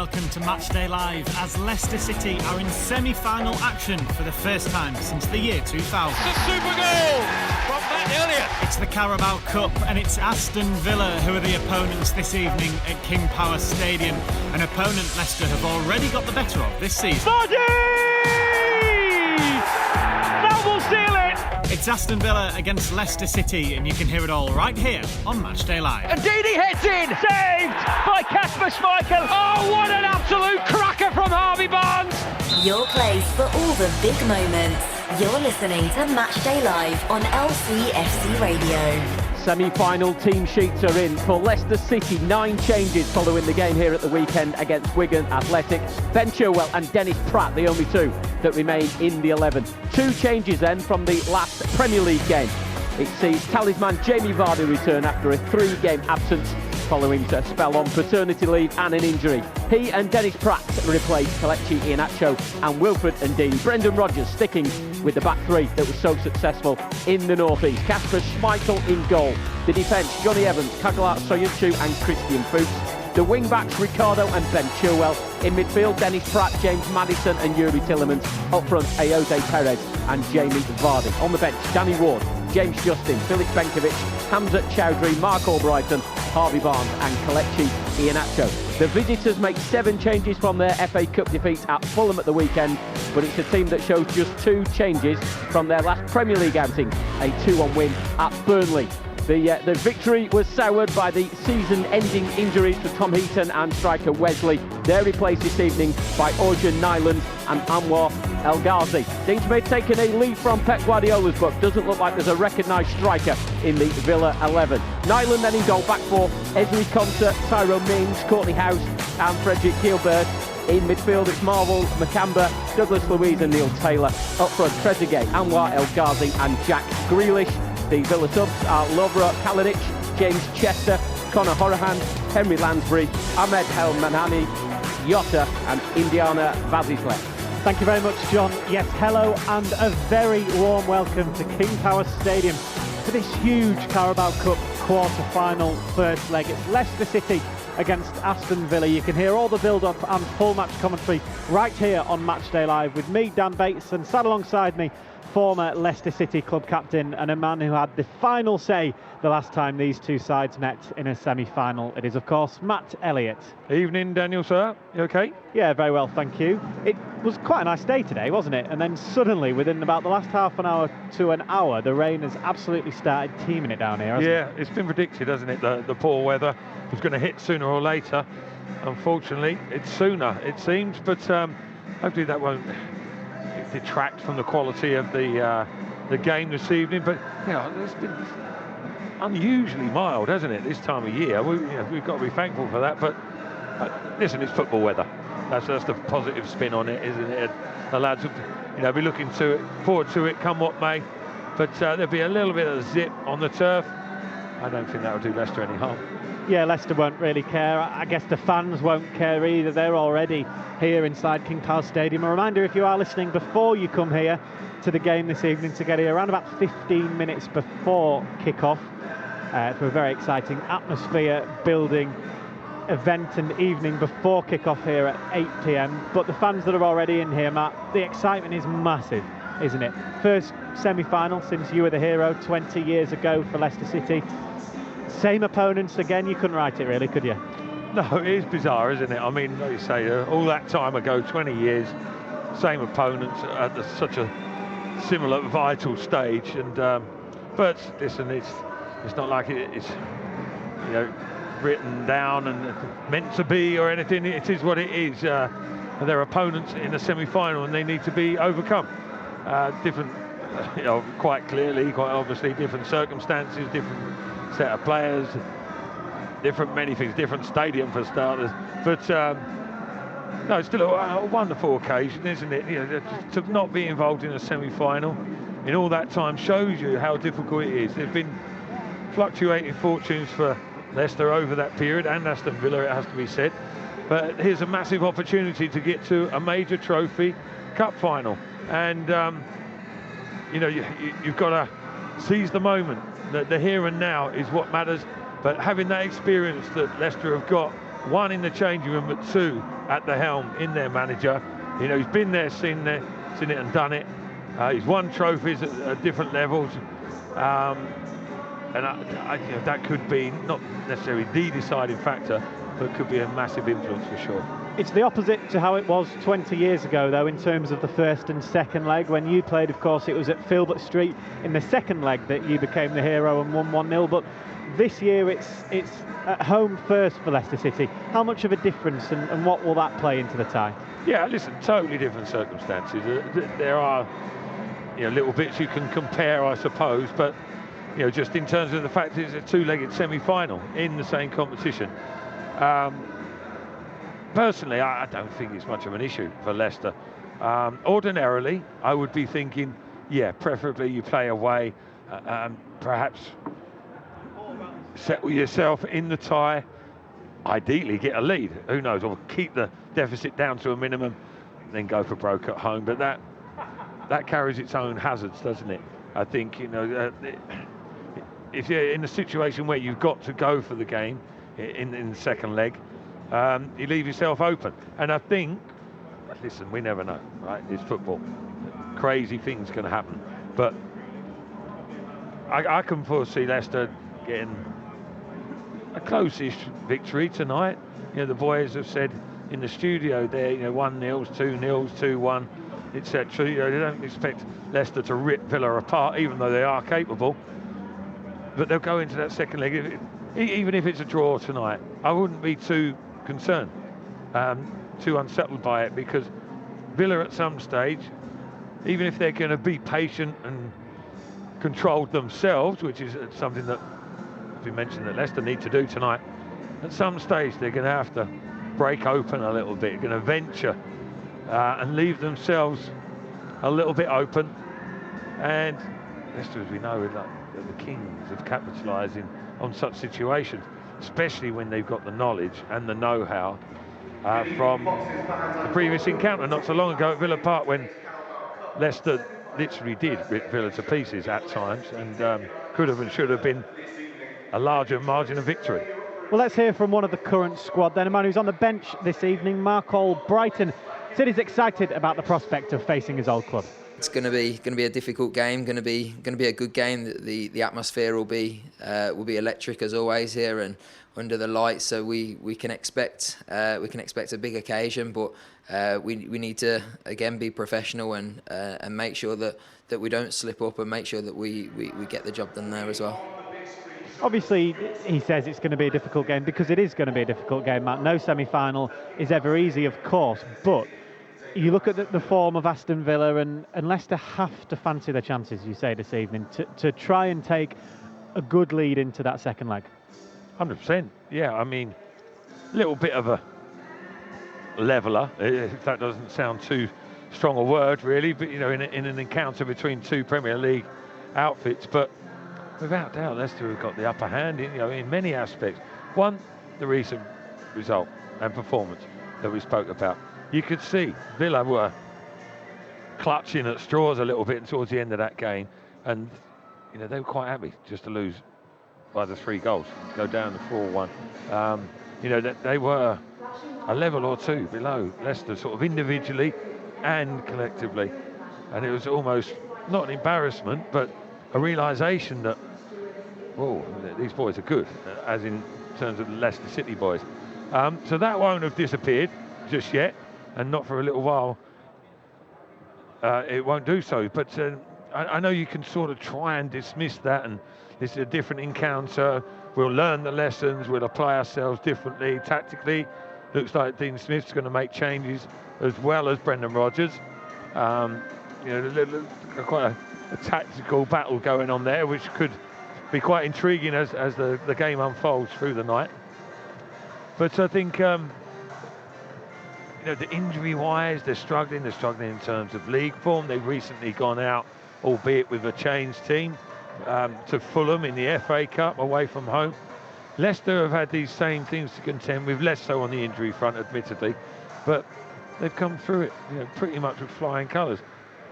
welcome to Matchday Live as Leicester City are in semi-final action for the first time since the year 2000. It's a super goal from Matt Elliott. It's the Carabao Cup and it's Aston Villa who are the opponents this evening at King Power Stadium, an opponent Leicester have already got the better of this season. Vardy! That will seal it! It's Aston Villa against Leicester City, and you can hear it all right here on Matchday Live. And Didi hits in! Saved by Kasper Schmeichel! Oh, what an absolute cracker from Harvey Barnes! Your place for all the big moments. You're listening to Matchday Live on LCFC Radio. Semi-final team sheets are in for Leicester City. 9 changes following the game here at the weekend against Wigan Athletic. Ben Chilwell and Dennis Praet, the only 2 that remain in the 11. 2 changes then from the last Premier League game. It sees talisman Jamie Vardy return after a 3-game absence following a spell on paternity leave and an injury. He and Dennis Praet replaced Kelechi Iheanacho and Wilfred Ndidi. Brendan Rodgers sticking with the back 3 that was so successful in the North East. Kasper Schmeichel in goal. The defence, Johnny Evans, Kagalat Soyuncu and Christian Fuchs. The wing-backs, Ricardo and Ben Chilwell. In midfield, Dennis Praet, James Maddison and Yuri Tielemans. Up front, Ayoze Perez and Jamie Vardy. On the bench, Danny Ward, James Justin, Filip Benkovic, Hamzat Chowdhury, Mark Albrighton, Harvey Barnes and Kelechi Iheanacho. The visitors make 7 changes from their FA Cup defeat at Fulham at the weekend, but it's a team that shows just 2 changes from their last Premier League outing, a 2-1 win at Burnley. The victory was soured by the season-ending injuries to Tom Heaton and striker Wesley. They're replaced this evening by Orjan Nyland and Anwar El Ghazi. Things may have taken a lead from Pep Guardiola's book. Doesn't look like there's a recognised striker in the Villa 11. Nyland then in goal, back 4, Ezri Konsa, Tyrone Mings, Courtney House and Frederick Gilbert. In midfield, it's Marvel, Makamba, Douglas Luiz and Neil Taylor. Up front, Trezeguet, Anwar El Ghazi and Jack Grealish. The Villa subs are Lovra Kalinic, James Chester, Conor Horahan, Henry Lansbury, Ahmed Helmanani, Jota and Indiana Vazislev. Thank you very much, John. Yes, hello and a very warm welcome to King Power Stadium for this huge Carabao Cup quarter-final first leg. It's Leicester City against Aston Villa. You can hear all the build-up and full match commentary right here on Matchday Live with me, Dan Bates, and sat alongside me, former Leicester City club captain and a man who had the final say the last time these 2 sides met in a semi-final. It is, of course, Matt Elliott. Evening, Daniel, sir. You okay? Yeah, very well, thank you. It was quite a nice day today, wasn't it? And then suddenly, within about the last half an hour to an hour, the rain has absolutely started teeming it down here, hasn't it? It's been predicted, hasn't it? The poor weather was going to hit sooner or later. Unfortunately, it's sooner, it seems, but hopefully that won't detract from the quality of the game this evening. But it's been unusually mild, hasn't it, this time of year? We've got to be thankful for that. But listen, it's football weather. That's the positive spin on it, isn't it? The lads will, be looking forward to it, come what may. But there'll be a little bit of zip on the turf. I don't think that will do Leicester any harm. Yeah, Leicester won't really care. I guess the fans won't care either. They're already here inside King Power Stadium. A reminder, if you are listening before you come here to the game this evening, to get here around about 15 minutes before kick-off for a very exciting atmosphere building event and evening before kick-off here at 8 p.m. But the fans that are already in here, Matt, the excitement is massive, isn't it? First semi-final since you were the hero 20 years ago for Leicester City. Same opponents again. You couldn't write it really, could you? No, it is bizarre, isn't it? I mean, like you say, all that time ago, 20 years, same opponents at such a similar vital stage. And but listen, it's not like it's written down and meant to be or anything. It is what it is. They're opponents in the semi-final, and they need to be overcome. Different, quite clearly, quite obviously, different circumstances, different set of players, different many things, different stadium for starters. But no, it's still a wonderful occasion, isn't it? To not be involved in a semi-final in all that time shows you how difficult it is. There's been fluctuating fortunes for Leicester over that period, and Aston Villa, it has to be said. But here's a massive opportunity to get to a major trophy cup final, and you've got to seize the moment. The here and now is what matters. But having that experience that Leicester have got one in the changing room, but two at the helm in their manager. You know, he's been there, seen it and done it. He's won trophies at different levels. And you know, that could be not necessarily the deciding factor, but could be a massive influence for sure. It's the opposite to how it was 20 years ago, though, in terms of the first and second leg. When you played, of course, it was at Filbert Street in the second leg that you became the hero and won 1-0. But this year, it's at home first for Leicester City. How much of a difference, and what will that play into the tie? Yeah, listen, totally different circumstances. There are, you know, little bits you can compare, I suppose, but you know, just in terms of the fact it's a two-legged semi-final in the same competition. Personally, I don't think it's much of an issue for Leicester. Ordinarily, I would be thinking, yeah, preferably you play away, perhaps settle yourself in the tie, ideally get a lead, who knows, or keep the deficit down to a minimum, then go for broke at home. But that carries its own hazards, doesn't it? I think, you know, if you're in a situation where you've got to go for the game in the second leg, you leave yourself open. And I think, listen, we never know, right? It's football. Crazy things can happen. But I can foresee Leicester getting a close-ish victory tonight. You know, the boys have said in the studio there, you know, 1-0, 2-0, 2-1, etc. You know, they don't expect Leicester to rip Villa apart, even though they are capable. But they'll go into that second leg, even if it's a draw tonight. I wouldn't be too concerned, too unsettled by it, because Villa at some stage, even if they're going to be patient and controlled themselves, which is something that we mentioned that Leicester need to do tonight, at some stage they're going to have to break open a little bit, going to venture and leave themselves a little bit open. And Leicester, as we know, are like the kings of capitalising on such situations, especially when they've got the knowledge and the know-how from the previous encounter not so long ago at Villa Park, when Leicester literally did rip Villa to pieces at times, and could have and should have been a larger margin of victory. Well, let's hear from one of the current squad then, a man who's on the bench this evening, Mark Albrighton. Said he's excited about the prospect of facing his old club. It's going to be a difficult game. Going to be a good game. The atmosphere will be electric as always here and under the lights. So we can expect a big occasion, but we need to again be professional and make sure that we don't slip up and make sure that we get the job done there as well. Obviously, he says it's going to be a difficult game because it is going to be a difficult game, Matt. No semi-final is ever easy, of course, but you look at the form of Aston Villa, and Leicester have to fancy their chances, you say, this evening, to try and take a good lead into that second leg. 100%, yeah. I mean, a little bit of a leveller, if that doesn't sound too strong a word, really, but, you know, in an encounter between two Premier League outfits. But without doubt, Leicester have got the upper hand in many aspects. One, the recent result and performance that we spoke about. You could see Villa were clutching at straws a little bit towards the end of that game, and they were quite happy just to lose by the 3 goals, go down to 4-1. That they were a level or two below Leicester, sort of individually and collectively, and it was almost not an embarrassment, but a realisation that, these boys are good, as in terms of the Leicester City boys. So that won't have disappeared just yet, and not for a little while. It won't do so. But I know you can sort of try and dismiss that, and this is a different encounter. We'll learn the lessons. We'll apply ourselves differently tactically. Looks like Dean Smith's going to make changes as well as Brendan Rodgers. Quite a tactical battle going on there, which could be quite intriguing as the game unfolds through the night. But I think, the injury-wise, they're struggling in terms of league form. They've recently gone out, albeit with a changed team, to Fulham in the FA Cup away from home. Leicester have had these same things to contend with, less so on the injury front, admittedly, but they've come through it pretty much with flying colours,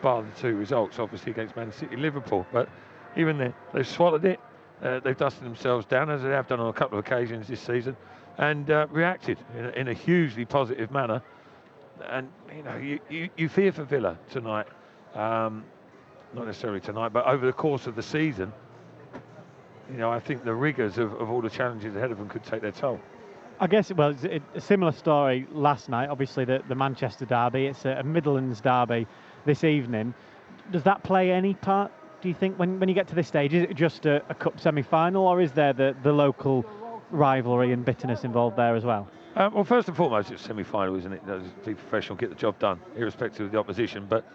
bar the 2 results, obviously, against Man City, Liverpool. But even then, they've swallowed it. They've dusted themselves down, as they have done on a couple of occasions this season, and reacted in a hugely positive manner. And you fear for Villa tonight, not necessarily tonight, but over the course of the season. I think the rigours of all the challenges ahead of them could take their toll. I guess, well, it's a similar story last night. Obviously, the Manchester derby. It's a Midlands derby this evening. Does that play any part, do you think, when you get to this stage? Is it just a cup semi-final, or is there the local rivalry and bitterness involved there as well? Well, first and foremost, it's semi-final, isn't it? Be professional, get the job done, irrespective of the opposition. But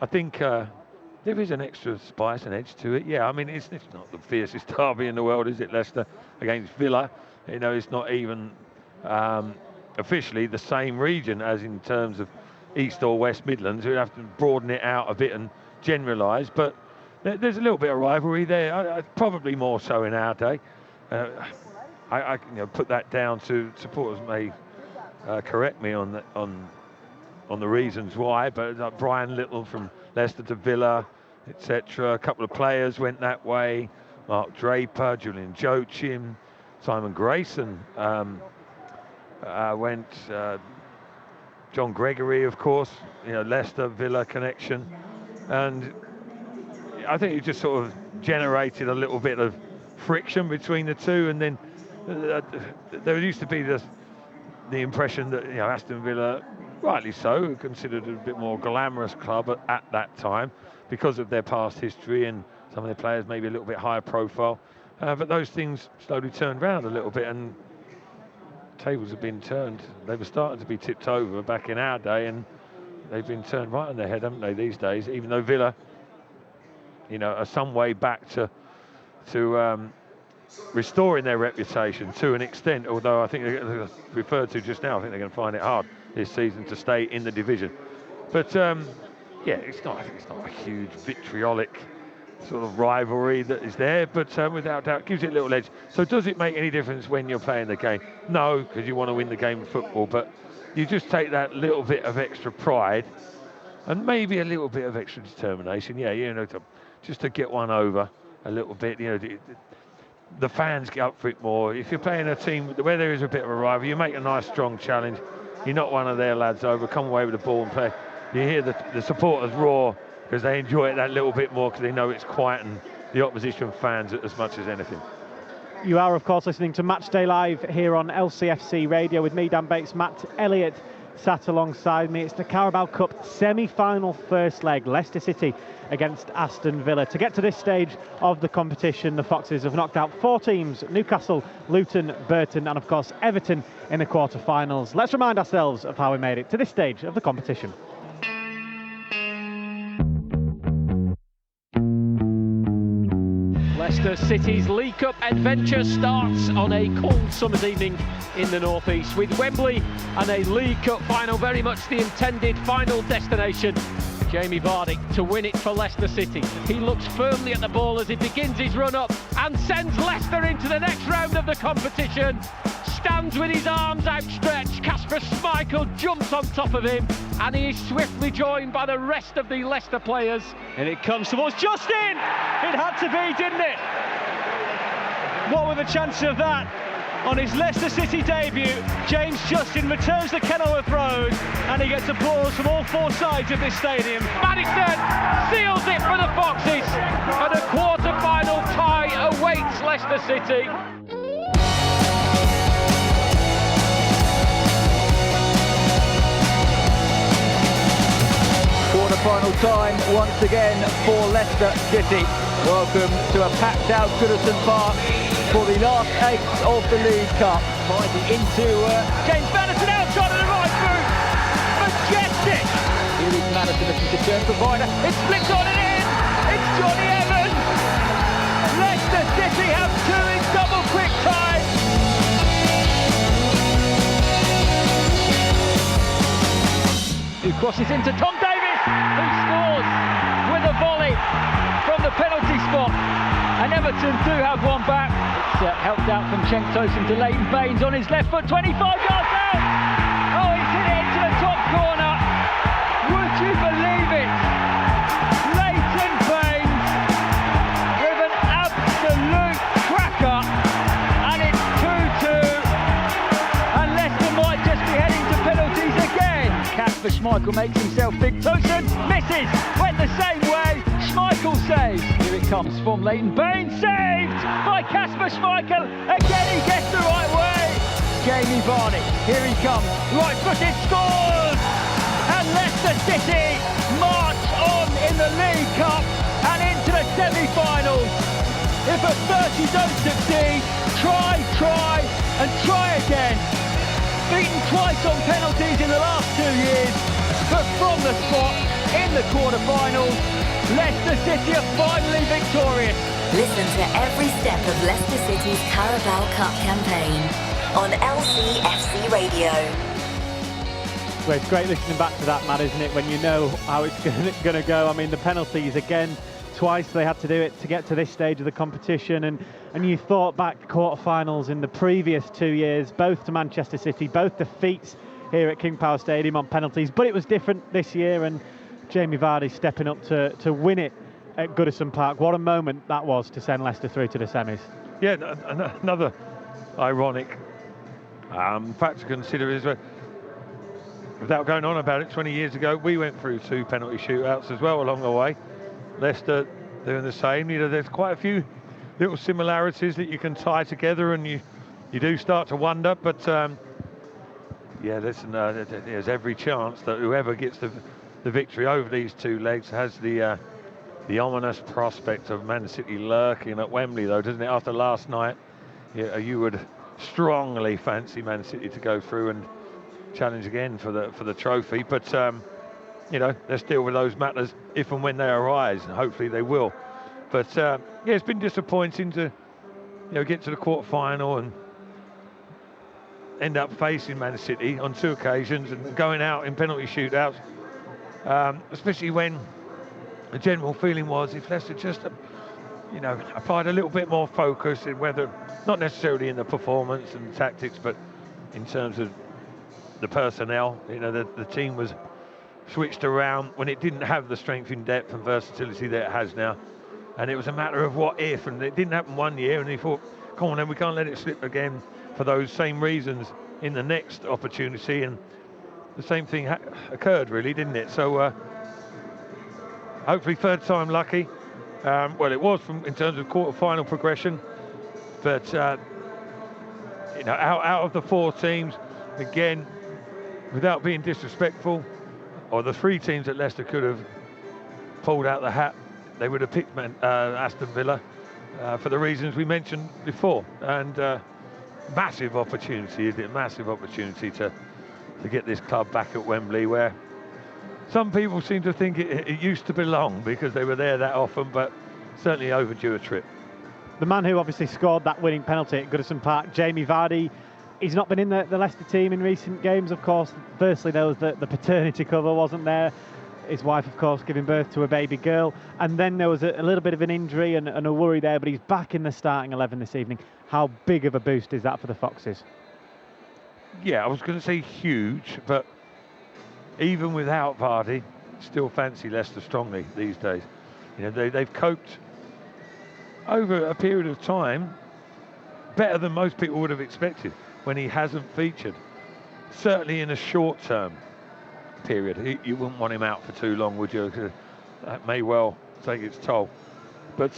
I think there is an extra spice and edge to it. Yeah, I mean, it's not the fiercest derby in the world, is it, Leicester against Villa? It's not even officially the same region as in terms of East or West Midlands. We'd have to broaden it out a bit and generalise, but there's a little bit of rivalry there, probably more so in our day. I put that down to supporters may correct me on the reasons why, but Brian Little from Leicester to Villa, etc. A couple of players went that way. Mark Draper, Julian Joachim, Simon Grayson went. John Gregory, of course, Leicester Villa connection, and I think it just sort of generated a little bit of friction between the two, and then there used to be the impression that Aston Villa, rightly so, considered a bit more glamorous club at that time because of their past history and some of their players maybe a little bit higher profile, but those things slowly turned around a little bit, and tables have been turned. They were starting to be tipped over back in our day, and they've been turned right on their head, haven't they, these days? Even though Villa, are some way back to restoring their reputation to an extent, although I think they referred to just now, I think they're going to find it hard this season to stay in the division. But it's not a huge vitriolic sort of rivalry that is there, but without doubt gives it a little edge. So does it make any difference when you're playing the game? No, because you want to win the game of football, but you just take that little bit of extra pride and maybe a little bit of extra determination. Just to get one over a little bit. The fans get up for it more. If you're playing a team where there is a bit of a rival, you make a nice strong challenge. You're not one of their lads over, come away with the ball and play. You hear the supporters roar because they enjoy it that little bit more because they know it's quieting the opposition fans as much as anything. You are, of course, listening to Matchday Live here on LCFC Radio with me, Dan Bates. Matt Elliott sat alongside me. It's the Carabao Cup semi-final first leg, Leicester City against Aston Villa. To get to this stage of the competition, the Foxes have knocked out 4 teams: Newcastle, Luton, Burton and, of course, Everton in the quarter-finals. Let's remind ourselves of how we made it to this stage of the competition. Leicester City's League Cup adventure starts on a cold summer's evening in the northeast, with Wembley and a League Cup final very much the intended final destination. Jamie Vardy to win it for Leicester City. He looks firmly at the ball as he begins his run up and sends Leicester into the next round of the competition. Stands with his arms outstretched. Kasper Schmeichel jumps on top of him, and he is swiftly joined by the rest of the Leicester players. And it comes towards Justin. It had to be, didn't it? What were the chances of that? On his Leicester City debut, James Justin returns to Kenilworth Road, and he gets applause from all 4 sides of this stadium. Maddison seals it for the Foxes, and a quarter-final tie awaits Leicester City. Quarter-final time once again for Leicester City. Welcome to a packed-out Goodison Park for the last 8 of the League Cup. Finding into James Maddison outside of the right boot. Majestic. Here is Maddison looking to turn provider. It's flicked on and in. It's Johnny Evans. Leicester City have 2 in double quick time. Who crosses into Tom Davis, who scores with a volley from the penalty spot. And Everton do have one back. It's helped out from Cenk Tosun to Leighton Baines on his left foot, 25 yards out. Oh, he's hit it into the top corner. Would you believe it? Leighton Baines with an absolute cracker, and it's 2-2. Schmeichel makes himself big. Tosun misses, went the same way. Schmeichel saves. Here it comes from Leighton Baines, saved by Kasper Schmeichel. Again he gets the right way. Jamie Vardy, here he comes, right-footed, scores! And Leicester City march on in the League Cup and into the semi-finals. If at 30 don't succeed, try and try again. Beaten twice on penalties in the last 2 years, but from the spot in the quarter-finals, Leicester City are finally victorious. Listen to every step of Leicester City's Carabao Cup campaign on LCFC Radio. Well, it's great listening back to that, Matt, isn't it, when you know how it's going to go. I mean, the penalties, again, twice they had to do it to get to this stage of the competition, and you thought back to quarter-finals in the previous 2 years, both to Manchester City, both defeats here at King Power Stadium on penalties, but it was different this year, and Jamie Vardy stepping up to win it at Goodison Park. What a moment that was to send Leicester through to the semis. Yeah, another ironic fact to consider is without going on about it, 20 years ago we went through 2 penalty shootouts as well along the way. Leicester doing the same. You know, there's quite a few little similarities that you can tie together, and you do start to wonder. But yeah, listen, there's every chance that whoever gets the victory over these 2 legs has the ominous prospect of Man City lurking at Wembley, though, doesn't it? After last night, you would strongly fancy Man City to go through and challenge again for the trophy. But you know, let's deal with those matters if and when they arise, and hopefully they will. But yeah, it's been disappointing to get to the quarter-final and end up facing Man City on 2 occasions and going out in penalty shootouts, especially when the general feeling was if Leicester just applied a little bit more focus in whether, not necessarily in the performance and tactics, but in terms of the personnel, the team was switched around when it didn't have the strength in depth and versatility that it has now. And it was a matter of what if, and it didn't happen 1 year, and he thought, come on then, we can't let it slip again for those same reasons in the next opportunity. And the same thing occurred, really, didn't it? So hopefully 3rd time lucky. Well, it was in terms of quarter-final progression, but out of the 4 teams, again, without being disrespectful, or the 3 teams that Leicester could have pulled out the hat, they would have picked Aston Villa for the reasons we mentioned before. And massive opportunity, isn't it? Massive opportunity to get this club back at Wembley, where some people seem to think it used to belong because they were there that often, but certainly overdue a trip. The man who obviously scored that winning penalty at Goodison Park, Jamie Vardy, he's not been in the Leicester team in recent games, of course. Firstly, there was the paternity cover, wasn't there? His wife, of course, giving birth to a baby girl. And then there was a little bit of an injury and a worry there, but he's back in the starting 11 this evening. How big of a boost is that for the Foxes? Yeah, I was going to say huge, but even without Vardy, still fancy Leicester strongly these days. They've coped over a period of time better than most people would have expected when he hasn't featured. Certainly in a short-term period. You wouldn't want him out for too long, would you? That may well take its toll. But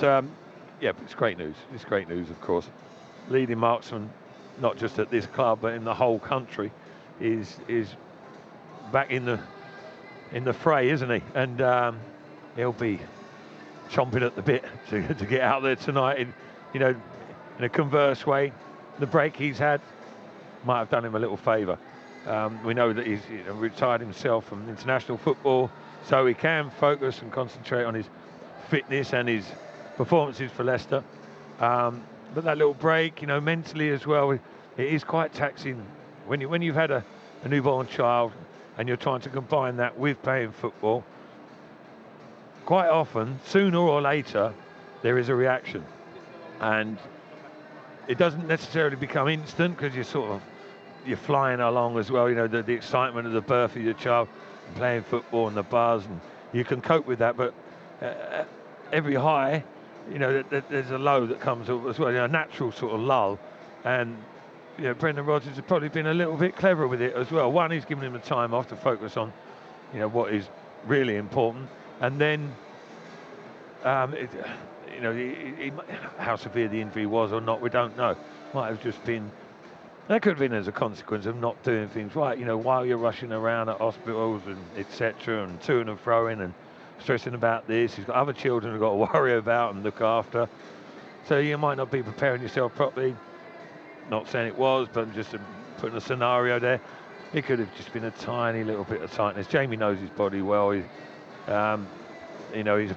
yeah, it's great news. It's great news, of course. Leading marksman, not just at this club, but in the whole country, is back in the fray, isn't he? And he'll be chomping at the bit to get out there tonight in a converse way. The break he's had might have done him a little favour. We know that he's retired himself from international football, so he can focus and concentrate on his fitness and his performances for Leicester. But that little break, mentally as well, it is quite taxing when you've had a newborn child and you're trying to combine that with playing football. Quite often, sooner or later, there is a reaction, and it doesn't necessarily become instant because you're flying along as well. The excitement of the birth of your child, playing football and the buzz, and you can cope with that. But every high, there's a low that comes as well, a natural sort of lull. And Brendan Rodgers has probably been a little bit clever with it as well. One, he's given him the time off to focus on what is really important. And then, how severe the injury was or not, we don't know. Might have just been, that could have been as a consequence of not doing things right, while you're rushing around at hospitals and etc. and to and fro-ing and stressing about this. He's got other children who've got to worry about and look after. So you might not be preparing yourself properly. Not saying it was, but just putting a scenario there. It could have just been a tiny little bit of tightness. Jamie knows his body well. He's a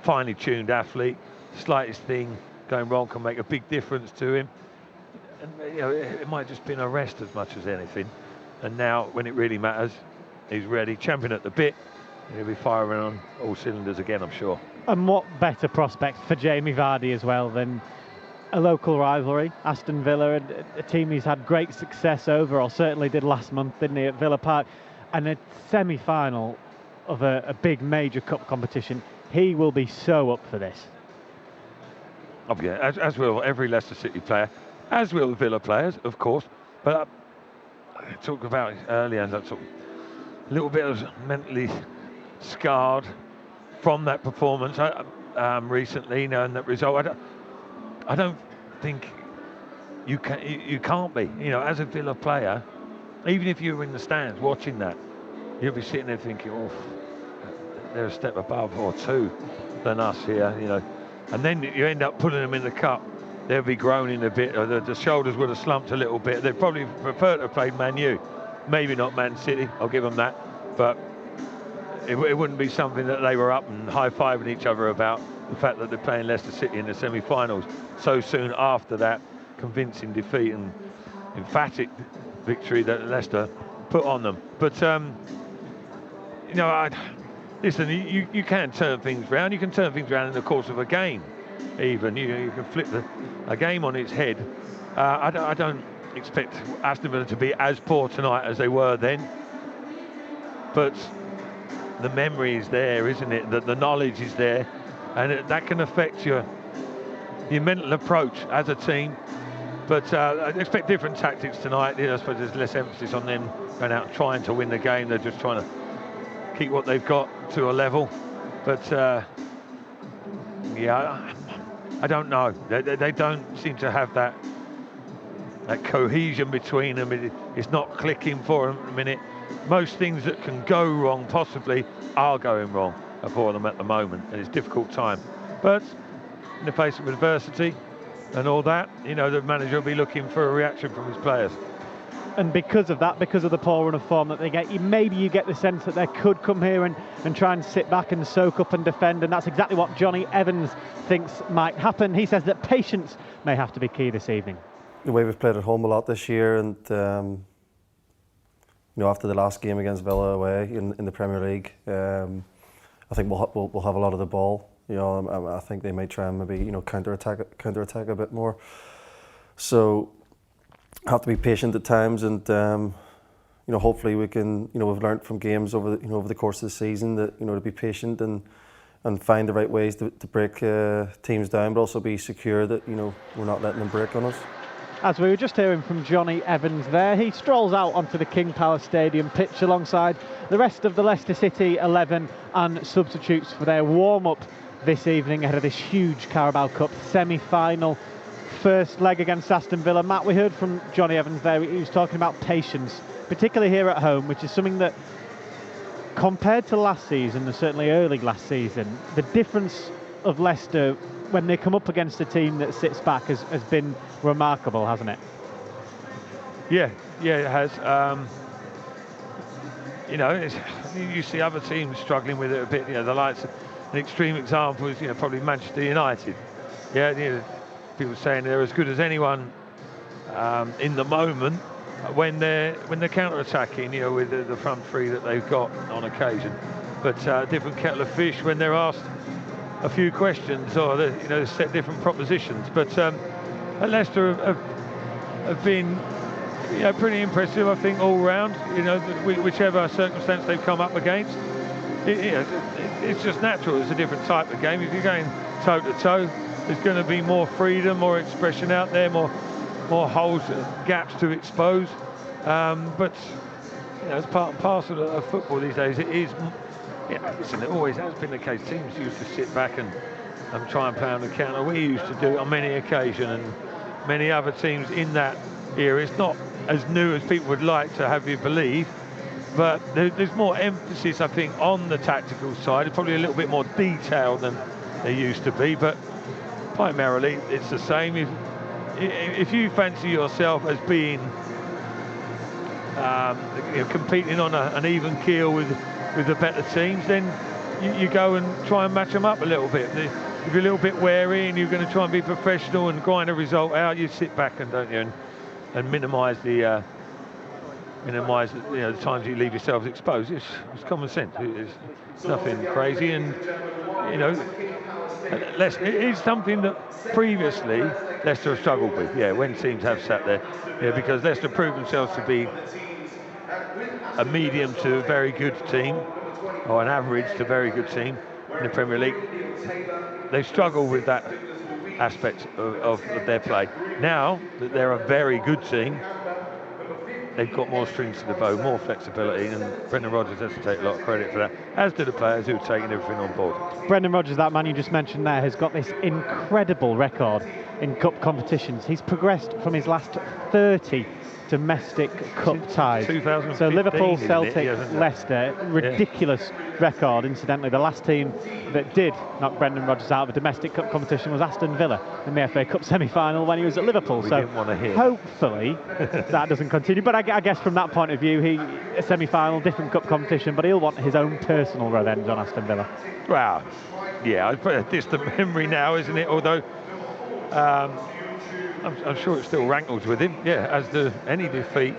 finely tuned athlete. Slightest thing going wrong can make a big difference to him. And it might have just been a rest as much as anything. And now, when it really matters, he's ready, champion at the bit. He'll be firing on all cylinders again, I'm sure. And what better prospects for Jamie Vardy as well than a local rivalry, Aston Villa, a team he's had great success over, or certainly did last month, didn't he, at Villa Park, and a semi-final of a big major cup competition. He will be so up for this. Oh yeah, as will every Leicester City player, as will Villa players, of course. But I talked about earlier, and that sort of little bit of mentally scarred from that performance recently, and that result. I don't think you can't be. As a Villa player, even if you were in the stands watching that, you'll be sitting there thinking, oh, they're a step above or two than us here, And then you end up putting them in the cup. They'll be groaning a bit, or the shoulders would have slumped a little bit. They'd probably prefer to have played Man U. Maybe not Man City, I'll give them that. But it wouldn't be something that they were up and high-fiving each other about, the fact that they're playing Leicester City in the semi-finals so soon after that convincing defeat and emphatic victory that Leicester put on them. But, listen, you can turn things around. You can turn things around in the course of a game, even. You can flip a game on its head. I don't expect Aston Villa to be as poor tonight as they were then. But the memory is there, isn't it? The knowledge is there. And that can affect your mental approach as a team. But I expect different tactics tonight. I suppose there's less emphasis on them going out trying to win the game. They're just trying to keep what they've got to a level. But I don't know. They don't seem to have that cohesion between them. It's not clicking for them at the minute. Most things that can go wrong possibly are going wrong for them at the moment, and it's a difficult time. But in the face of adversity and all that, the manager will be looking for a reaction from his players. And because of that, because of the poor run of form that they get, maybe you get the sense that they could come here and try and sit back and soak up and defend, and that's exactly what Johnny Evans thinks might happen. He says that patience may have to be key this evening. The way we've played at home a lot this year, and after the last game against Villa away in the Premier League, I think we'll have a lot of the ball. I think they might try and maybe counter attack a bit more. So have to be patient at times, and hopefully we can. We've learned from games over the course of the season that to be patient and find the right ways to break teams down, but also be secure that we're not letting them break on us. As we were just hearing from Johnny Evans there, he strolls out onto the King Power Stadium pitch alongside the rest of the Leicester City 11 and substitutes for their warm-up this evening ahead of this huge Carabao Cup semi-final first leg against Aston Villa. Matt, we heard from Johnny Evans there. He was talking about patience, particularly here at home, which is something that, compared to last season, and certainly early last season, the difference of Leicester when they come up against a team that sits back has been remarkable, hasn't it? Yeah, it has. You see other teams struggling with it a bit. The likes, an extreme example is probably Manchester United. People saying they're as good as anyone in the moment when they're counter-attacking. With the front three that they've got on occasion, but different kettle of fish when they're asked a few questions or set different propositions. But Leicester have been pretty impressive, I think, all round. Whichever circumstance they've come up against, it's just natural. It's a different type of game. If you're going toe to toe, there's going to be more freedom, more expression out there, more holes, gaps to expose. But it's part and parcel of football these days. It is Yeah, listen, it always has been the case. Teams used to sit back and try and play on the counter. We used to do it on many occasions, and many other teams in that era. It's not as new as people would like to have you believe, but there's more emphasis, I think, on the tactical side. It's probably a little bit more detailed than there used to be, but primarily it's the same. If you fancy yourself as being competing on an even keel with the better teams, then you go and try and match them up a little bit. If you're a little bit wary and you're going to try and be professional and grind a result out, you sit back and minimise the the times you leave yourselves exposed. It's common sense. It's nothing crazy, and it is something that previously Leicester have struggled with. Yeah, when teams have sat there, because Leicester proved themselves to be a medium to very good team, or an average to very good team in the Premier League. They've struggled with that aspect of their play. Now that they're a very good team, they've got more strings to the bow, more flexibility, and Brendan Rodgers has to take a lot of credit for that, as do the players who've taken everything on board. Brendan Rodgers, that man you just mentioned there, has got this incredible record in cup competitions. He's progressed from his last 30 domestic cup ties. So Liverpool, Celtic, Leicester, ridiculous record. Incidentally, the last team that did knock Brendan Rodgers out of a domestic cup competition was Aston Villa in the FA Cup semi-final when he was at Liverpool. So hopefully that doesn't continue. But I guess from that point of view, a semi-final, different cup competition, but he'll want his own personal revenge on Aston Villa. Well, yeah, it's a distant memory now, isn't it? Although I'm sure it still rankles with him. Yeah, as do any defeat.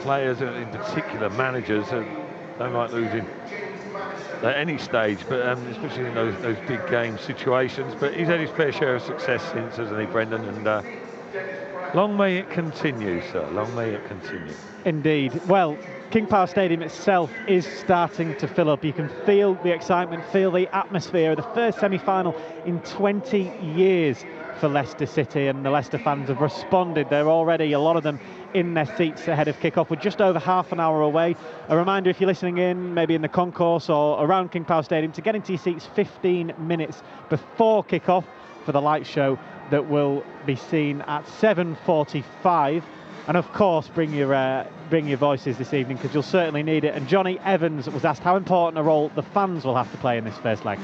Players, in particular managers, don't like losing at any stage, but especially in those big game situations. But he's had his fair share of success since, hasn't he, Brendan? And long may it continue, sir. Long may it continue. Indeed. Well, King Power Stadium itself is starting to fill up. You can feel the excitement, feel the atmosphere of the first semi-final in 20 years for Leicester City, and the Leicester fans have responded. They're already, a lot of them, in their seats ahead of kick-off. We're just over half an hour away. A reminder, if you're listening in, maybe in the concourse or around King Power Stadium, to get into your seats 15 minutes before kick-off for the light show that will be seen at 7:45. And of course, bring your voices this evening, because you'll certainly need it. And Johnny Evans was asked how important a role the fans will have to play in this first leg.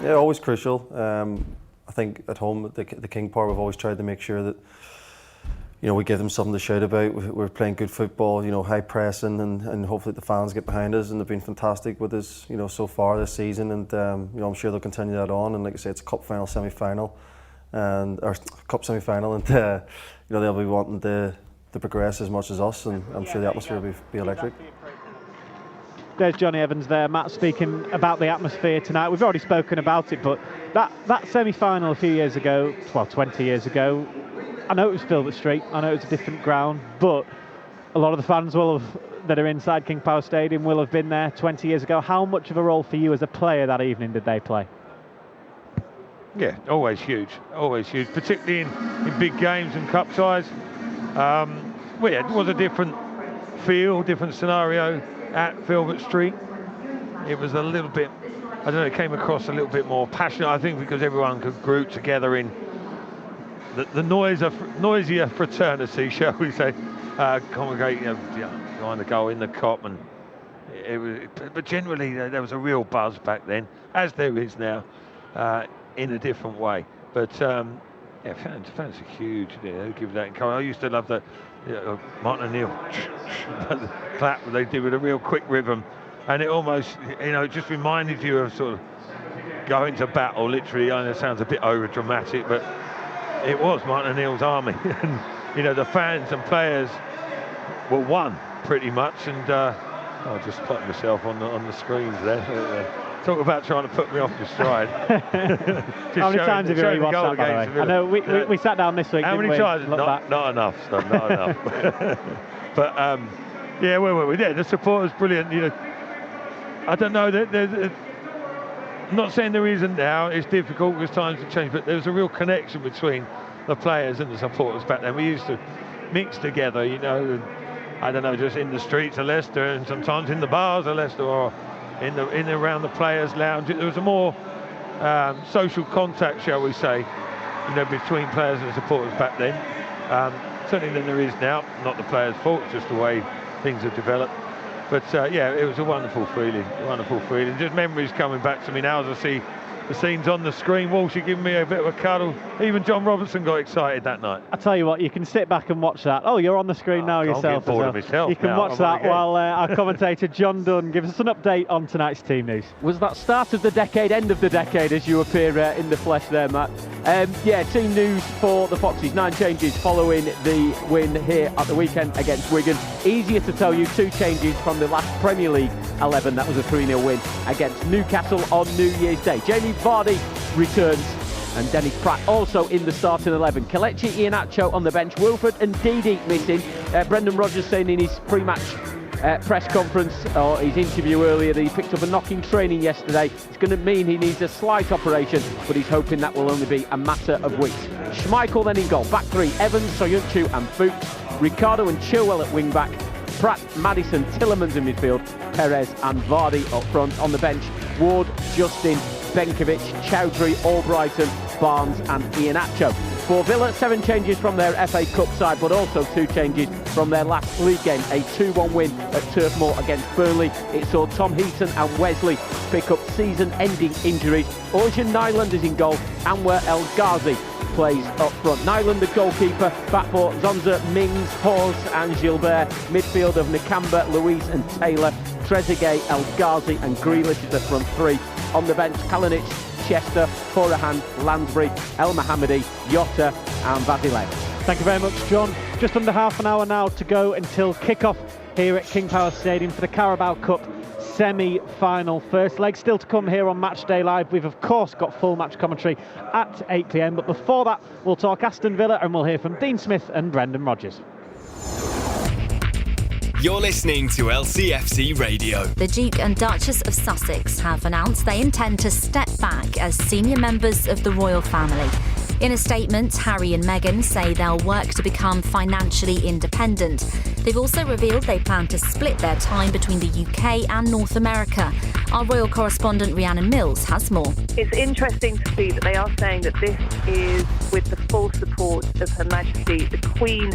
Yeah, always crucial. I think at home at the King Power, we've always tried to make sure that we give them something to shout about. We're playing good football, high pressing, and hopefully the fans get behind us. And they've been fantastic with us, so far this season. And I'm sure they'll continue that on. And like I say, it's a cup final, semi-final, or cup semi-final, and they'll be wanting to progress as much as us. And I'm sure the atmosphere will be electric. There's Johnny Evans there, Matt, speaking about the atmosphere tonight. We've already spoken about it, but that semi-final a few years ago, 20 years ago, I know it was Filbert Street, I know it was a different ground, but a lot of the fans that are inside King Power Stadium will have been there 20 years ago. How much of a role for you as a player that evening did they play? Yeah, always huge, particularly in big games and cup ties. It was a different feel, different scenario at Filbert Street. It was a little bit, I don't know, it came across a little bit more passionate, I think, because everyone could group together in the noisier fraternity, shall we say, congregate behind the goal in the Kop, and but generally there was a real buzz back then, as there is now, in a different way. But fans are huge. They give that encouragement. I used to love the Martin O'Neill clap they did with a real quick rhythm, and it almost, it just reminded you of sort of going to battle. Literally, I know it sounds a bit over dramatic, but it was Martin O'Neill's army, and the fans and players were one pretty much. And I'll just plot myself on the screens there. Talk about trying to put me off the stride. How many times have you already watched that, by the way? I know we sat down this week. How many times? Not enough, son, not enough. But where were we? Yeah, the support was brilliant. I don't know. I'm not saying there isn't now. It's difficult because times have changed, but there was a real connection between the players and the supporters back then. We used to mix together, and I don't know, just in the streets of Leicester and sometimes in the bars of Leicester or in around the players' lounge. There was a more social contact, shall we say, between players and supporters back then. Certainly than there is now. Not the players' fault, just the way things have developed. But yeah, it was a wonderful feeling, Just memories coming back to me now as I see the scenes on the screen. Walsh, you're giving me a bit of a cuddle. Even John Robertson got excited that night. I tell you what, you can sit back and watch that. Oh, you're on the screen now yourself. You can watch that while our commentator John Dunn gives us an update on tonight's team news. Was that start of the decade, end of the decade, as you appear in the flesh there, Matt? Yeah, team news for the Foxes. 9 changes following the win here at the weekend against Wigan. Easier to tell you, 2 changes from the last Premier League 11. That was a 3-0 win against Newcastle on New Year's Day. Jamie Vardy returns, and Dennis Pratt also in the starting 11. Kelechi Iheanacho on the bench. Wilfred and Ndidi missing. Brendan Rodgers saying in his pre-match press conference or his interview earlier that he picked up a knock in training yesterday. It's going to mean he needs a slight operation, but he's hoping that will only be a matter of weeks. Schmeichel then in goal. Back 3, Evans, Soyuncu and Fuchs. Ricardo and Chilwell at wing back. Pratt, Maddison, Tillemans in midfield. Perez and Vardy up front. On the bench, Ward, Justin, Benkovic, Chowdhury, Albrighton, Barnes and Iheanacho. For Villa, 7 changes from their FA Cup side, but also 2 changes from their last league game. A 2-1 win at Turf Moor against Burnley. It saw Tom Heaton and Wesley pick up season-ending injuries. Orjan Nyland is in goal. Anwar El Ghazi plays up front. Nyland the goalkeeper. Back for Zonza, Mings, Hawes and Gilbert. Midfield of Nakamba, Luis and Taylor. Trezeguet, El Ghazi and Grealish is the front 3. On the bench, Kalinic, Chester, Horahan, Lansbury, El Mohammadi, Jota and Vasilek. Thank you very much, John. Just under half an hour now to go until kick-off here at King Power Stadium for the Carabao Cup semi-final. First leg still to come here on Matchday Live. We've of course got full match commentary at 8 p.m, but before that we'll talk Aston Villa and we'll hear from Dean Smith and Brendan Rodgers. You're listening to LCFC Radio. The Duke and Duchess of Sussex have announced they intend to step back as senior members of the royal family. In a statement, Harry and Meghan say they'll work to become financially independent. They've also revealed they plan to split their time between the UK and North America. Our royal correspondent Rhiannon Mills has more. It's interesting to see that they are saying that this is with the full support of Her Majesty, the Queen.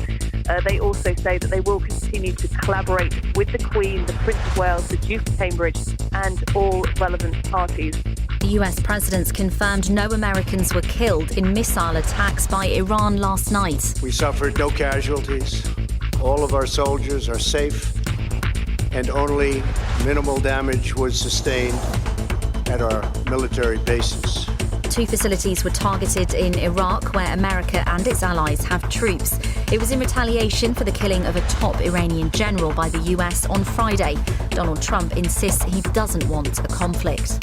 They also say that they will continue to collaborate with the Queen, the Prince of Wales, the Duke of Cambridge and all relevant parties. The US president's confirmed no Americans were killed in missile attacks by Iran last night. We suffered no casualties. All of our soldiers are safe and only minimal damage was sustained at our military bases. 2 facilities were targeted in Iraq, where America and its allies have troops. It was in retaliation for the killing of a top Iranian general by the US on Friday. Donald Trump insists he doesn't want a conflict.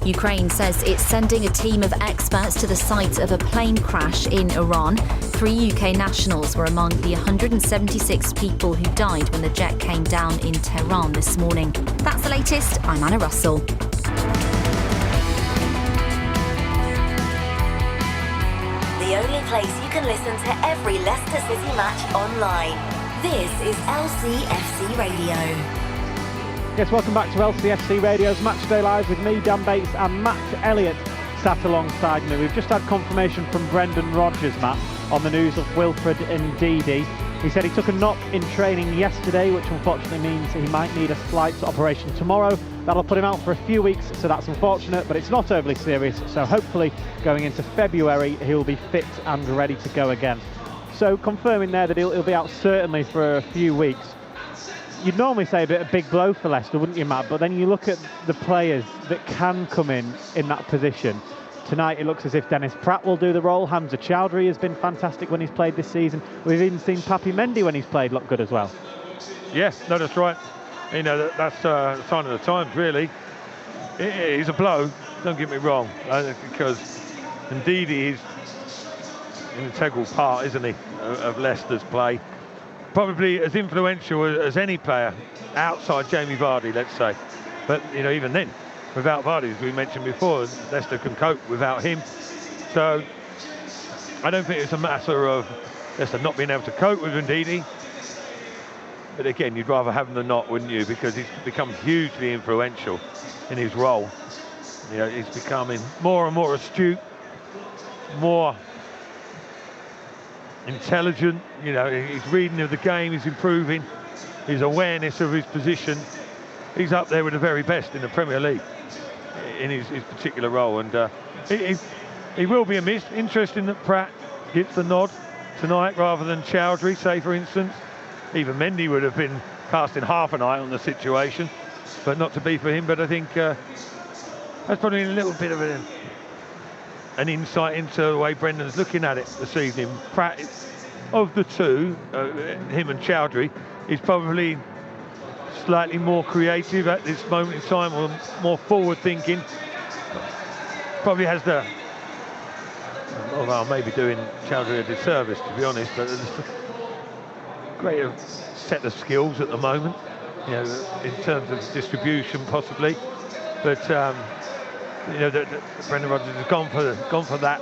Ukraine says it's sending a team of experts to the site of a plane crash in Iran. 3 UK nationals were among the 176 people who died when the jet came down in Tehran this morning. That's the latest. I'm Anna Russell. The only place you can listen to every Leicester City match online. This is LCFC Radio. Yes, welcome back to LCFC Radio's Matchday Live with me, Dan Bates, and Matt Elliott sat alongside me. We've just had confirmation from Brendan Rodgers, Matt, on the news of Wilfred and Ndidi. He said he took a knock in training yesterday, which unfortunately means he might need a slight operation tomorrow. That'll put him out for a few weeks, so that's unfortunate, but it's not overly serious. So hopefully going into February, he'll be fit and ready to go again. So confirming there that he'll be out certainly for a few weeks. You'd normally say a big blow for Leicester, wouldn't you, Matt? But then you look at the players that can come in that position. Tonight it looks as if Dennis Pratt will do the role. Hamza Chowdhury has been fantastic when he's played this season. We've even seen Papi Mendy when he's played look good as well. Yes, no, that's right. You know, that's a sign of the times, really. It is a blow, don't get me wrong, because Ndidi is an integral part, isn't he, of Leicester's play. Probably as influential as any player outside Jamie Vardy, let's say. But, you know, even then, without Vardy, as we mentioned before, Leicester can cope without him. So I don't think it's a matter of Leicester not being able to cope with Ndidi. But again, you'd rather have him than not, wouldn't you? Because he's become hugely influential in his role. You know, he's becoming more and more astute, more intelligent. You know, his reading of the game is improving, his awareness of his position. He's up there with the very best in the Premier League in his particular role, and he will be a miss. Interesting that Pratt gets the nod tonight rather than Chowdhury, say, for instance. Even Mendy would have been casting half an eye on the situation, but not to be for him. But I think that's probably a little bit of an insight into the way Brendan's looking at it this evening. Pratt, of the two, him and Chowdhury, is probably slightly more creative at this moment in time, or more forward thinking. Probably has the, well, maybe doing Chowdhury a disservice, to be honest, but there's a greater set of skills at the moment, you know, in terms of distribution possibly. But you know, Brendan Rodgers has gone for that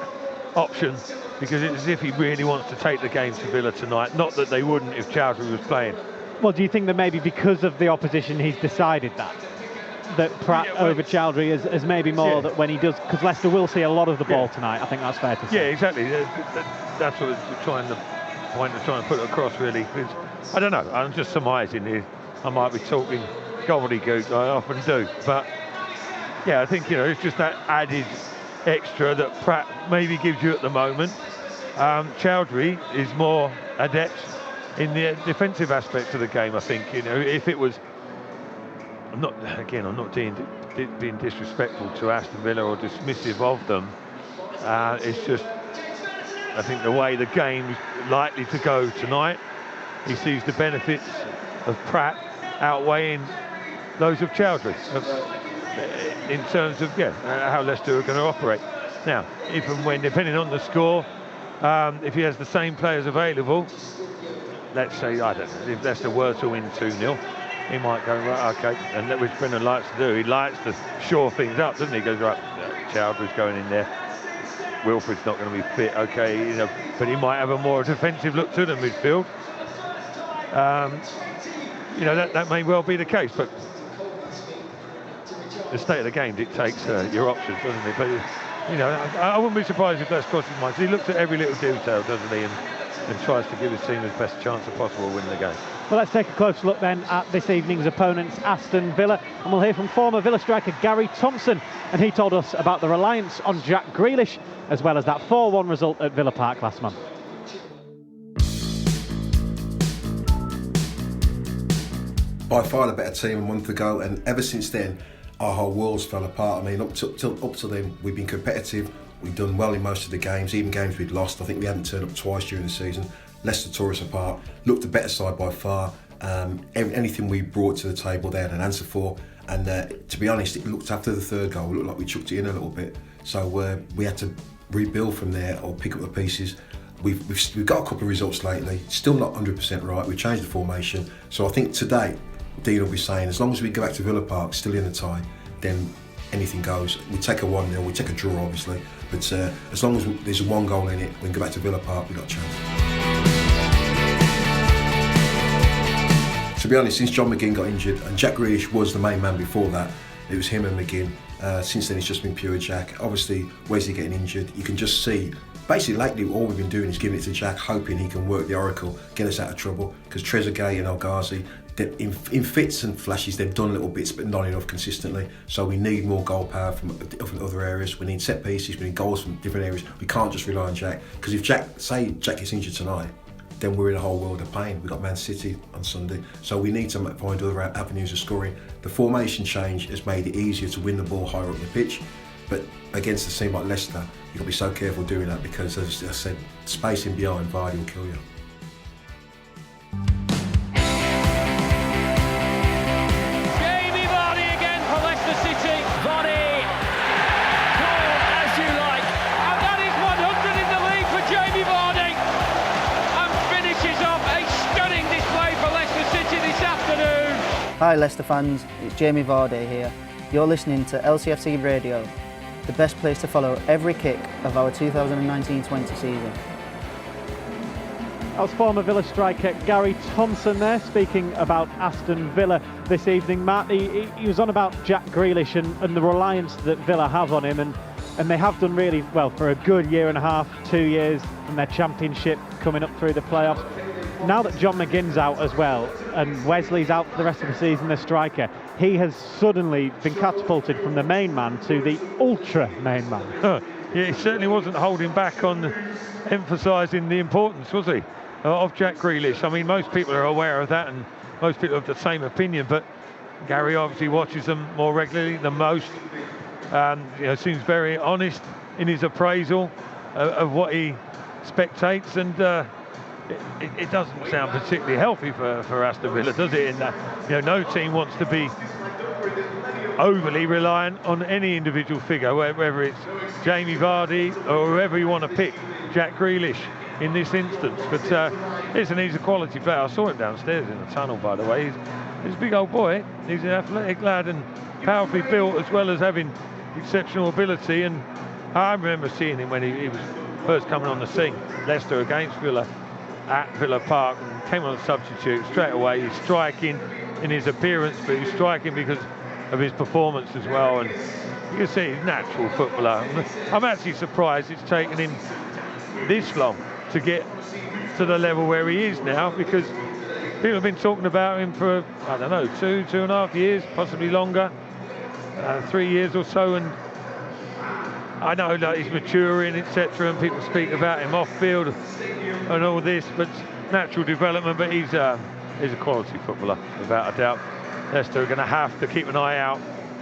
option because it's as if he really wants to take the game to Villa tonight. Not that they wouldn't if Chowdhury was playing. Well, do you think that maybe because of the opposition he's decided that Pratt over Chowdhury is maybe more that when he does, because Leicester will see a lot of the ball tonight, I think that's fair to say. Yeah, exactly. That's what we're trying to put across, really. It's, I don't know, I'm just surmising here. I might be talking gobbledygook, I often do, but yeah, I think, you know, it's just that added extra that Pratt maybe gives you at the moment. Chowdhury is more adept in the defensive aspects of the game, I think. You know, if it was, I'm not being disrespectful to Aston Villa or dismissive of them. It's just, I think the way the game is likely to go tonight, he sees the benefits of Pratt outweighing those of Chowdhury in terms of how Leicester are going to operate. Now, if and when, depending on the score, if he has the same players available, let's say, I don't know, if Leicester were to win 2-0, he might go, right, okay, and that which Brendan likes to do. He likes to shore things up, doesn't he? He goes, right, Chowdhury's going in there, Wilfred's not going to be fit, okay, you know, but he might have a more defensive look to the midfield. You know, that may well be the case, but the state of the game dictates your options, doesn't it? But, you know, I wouldn't be surprised if that's crossed his mind. He looks at every little detail, doesn't he, and tries to give his team his best chance of possible winning the game. Well, let's take a close look then at this evening's opponents, Aston Villa, and we'll hear from former Villa striker Gary Thompson, and he told us about the reliance on Jack Grealish, as well as that 4-1 result at Villa Park last month. By far the better team a month ago, and ever since then our whole worlds fell apart. I mean, up to then we've been competitive, we've done well in most of the games, even games we'd lost. I think we hadn't turned up twice during the season. Leicester tore us apart, looked the better side by far. Anything we brought to the table they had an answer for, and to be honest, it looked, after the third goal, it looked like we chucked it in a little bit, so we had to rebuild from there or pick up the pieces. We've got a couple of results lately, still not 100% right. We've changed the formation, so I think today Dean will be saying, as long as we go back to Villa Park still in the tie, then anything goes. We take a 1-0, we take a draw obviously, but as long as there's one goal in it, we can go back to Villa Park, we've got a chance. To be honest, since John McGinn got injured, and Jack Grealish was the main man before that, it was him and McGinn. Since then it's just been pure Jack. Obviously, Wesley getting injured, you can just see, basically lately all we've been doing is giving it to Jack, hoping he can work the oracle, get us out of trouble, because Trezeguet and El Ghazi, in fits and flashes, they've done little bits, but not enough consistently. So we need more goal power from other areas. We need set pieces, we need goals from different areas. We can't just rely on Jack, because if Jack gets injured tonight, then we're in a whole world of pain. We've got Man City on Sunday, so we need to find other avenues of scoring. The formation change has made it easier to win the ball higher up the pitch, but against a team like Leicester, you've got to be so careful doing that, because, as I said, spacing behind Vardy will kill you. Hi Leicester fans, it's Jamie Vardy here. You're listening to LCFC Radio, the best place to follow every kick of our 2019-20 season. That was former Villa striker Gary Thompson there, speaking about Aston Villa this evening. Matt, he was on about Jack Grealish and the reliance that Villa have on him, and they have done really well for a good year and a half, 2 years from their championship coming up through the playoffs. Now that John McGinn's out as well, and Wesley's out for the rest of the season, the striker, he has suddenly been catapulted from the main man to the ultra main man. Yeah, he certainly wasn't holding back on emphasising the importance, was he, of Jack Grealish. I mean, most people are aware of that, and most people have the same opinion, but Gary obviously watches them more regularly than most. Seems very honest in his appraisal of what he spectates, and it doesn't sound particularly healthy for Aston Villa, does it? In that, no team wants to be overly reliant on any individual figure, whether it's Jamie Vardy or whoever you want to pick, Jack Grealish in this instance. But he's a quality player. I saw him downstairs in the tunnel, by the way. He's a big old boy. He's an athletic lad and powerfully built, as well as having exceptional ability. And I remember seeing him when he was first coming on the scene, Leicester against Villa at Villa Park, and came on a substitute straight away. He's striking in his appearance, but he's striking because of his performance as well. And you can see he's a natural footballer. I'm actually surprised it's taken him this long to get to the level where he is now, because people have been talking about him for, I don't know, 2.5 years, possibly longer, 3 years or so. And I know that he's maturing, etc., and people speak about him off field and all this, but natural development. But he's a quality footballer, without a doubt. Leicester are going to have to keep an eye out.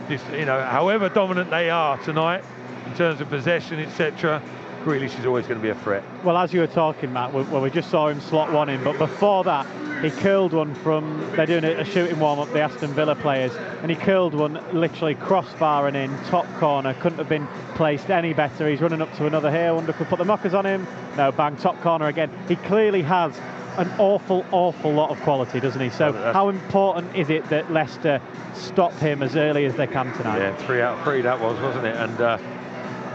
Just, however dominant they are tonight in terms of possession, etc., Grealish is always going to be a threat. Well, as you were talking, Matt, we just saw him slot one in, but before that, he curled one from, they're doing a shooting warm-up, the Aston Villa players, and he curled one literally crossbar and in, top corner, couldn't have been placed any better. He's running up to another here, wonder if we put the mockers on him. No, bang, top corner again. He clearly has an awful lot of quality, doesn't he? So how important is it that Leicester stop him as early as they can tonight? Yeah, 3 out of 3 that was, wasn't it? And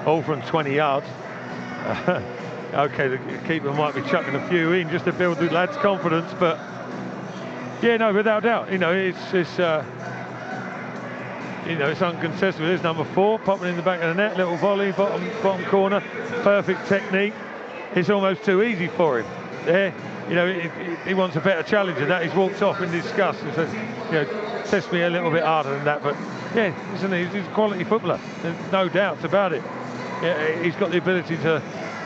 all from 20 yards. Okay, the keeper might be chucking a few in just to build the lad's confidence, but yeah, no, without doubt, it's uncontested. There's number 4 popping in the back of the net, little volley, bottom corner, perfect technique. It's almost too easy for him. There, he wants a better challenge than that. He's walked off in disgust and says, test me a little bit harder than that. But yeah, he's a quality footballer. There's no doubts about it. Yeah, he's got the ability to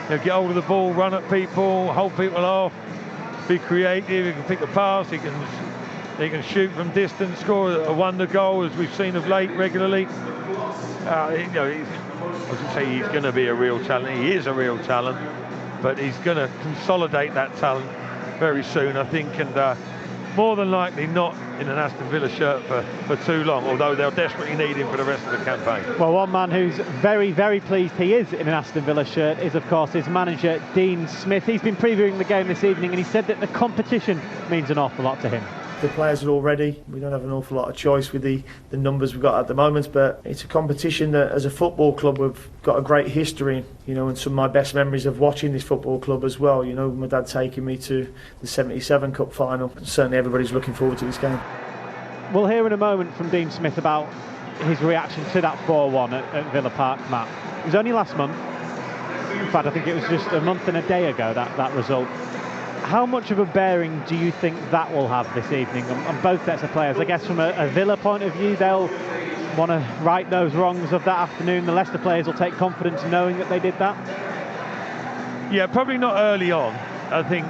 get hold of the ball, run at people, hold people off, be creative. He can pick a pass. He can shoot from distance, score a wonder goal, as we've seen of late regularly. I would say he's going to be a real talent. He is a real talent, but he's going to consolidate that talent very soon, I think, and more than likely not in an Aston Villa shirt for too long, although they'll desperately need him for the rest of the campaign. Well, one man who's very, very pleased he is in an Aston Villa shirt is, of course, his manager, Dean Smith. He's been previewing the game this evening, and he said that the competition means an awful lot to him. The players are all ready. We don't have an awful lot of choice with the numbers we've got at the moment, but it's a competition that, as a football club, we've got a great history, and some of my best memories of watching this football club as well. My dad taking me to the 77 Cup final. Certainly everybody's looking forward to this game. We'll hear in a moment from Dean Smith about his reaction to that 4-1 at Villa Park, Matt. It was only last month. In fact, I think it was just a month and a day ago, that result. How much of a bearing do you think that will have this evening on both sets of players? I guess from a Villa point of view, they'll want to right those wrongs of that afternoon. The Leicester players will take confidence knowing that they did that. Yeah, probably not early on. I think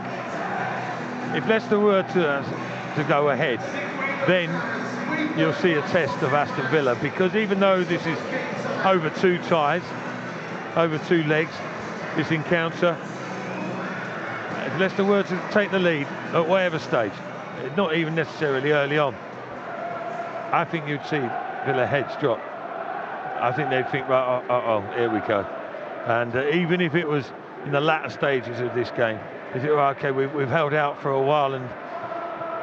if Leicester were to go ahead, then you'll see a test of Aston Villa, because even though this is over 2 ties, over 2 legs, this encounter, if Leicester were to take the lead at whatever stage, not even necessarily early on, I think you'd see Villa heads drop. I think they'd think, right, here we go. And even if it was in the latter stages of this game, they think, okay, we've held out for a while, and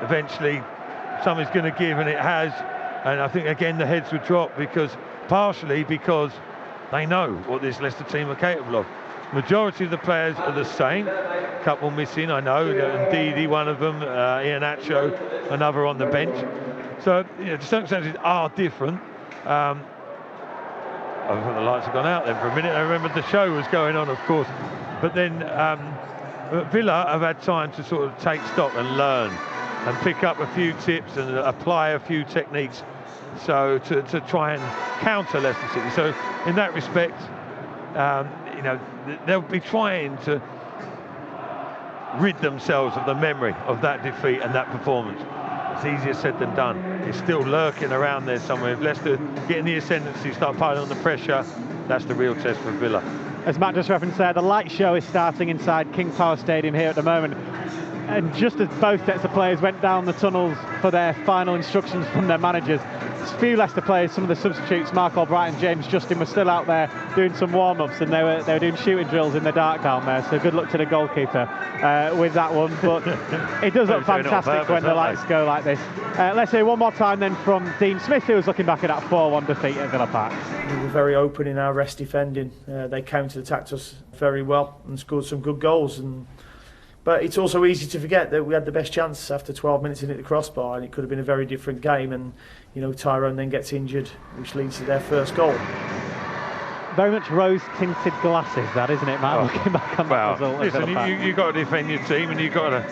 eventually something's going to give, and it has. And I think again the heads would drop, partially because they know what this Leicester team are capable of. Majority of the players are the same. A couple missing, I know. Ndidi, one of them. Iheanacho, another on the bench. So the circumstances are different. I thought the lights had gone out then for a minute. I remember the show was going on, of course. But then Villa have had time to sort of take stock and learn and pick up a few tips and apply a few techniques, so to try and counter Leicester City. So in that respect, they'll be trying to rid themselves of the memory of that defeat and that performance. It's easier said than done. It's still lurking around there somewhere. If Leicester get in the ascendancy, start piling on the pressure, that's the real test for Villa. As Matt just referenced there, the light show is starting inside King Power Stadium here at the moment. And just as both sets of players went down the tunnels for their final instructions from their managers, a few Leicester players, some of the substitutes, Mark Albright and James Justin, were still out there doing some warm-ups, and they were doing shooting drills in the dark down there. So good luck to the goalkeeper with that one. But it does look fantastic when the lights go like this. Let's hear one more time then from Dean Smith, who was looking back at that 4-1 defeat at Villa Park. We were very open in our rest defending. They counter-attacked us very well and scored some good goals. But it's also easy to forget that we had the best chance after 12 minutes in at the crossbar, and it could have been a very different game. And Tyrone then gets injured, which leads to their first goal. Very much rose-tinted glasses, that, isn't it, Matt? Looking back on that result. Listen, you've got to defend your team, and you've got to,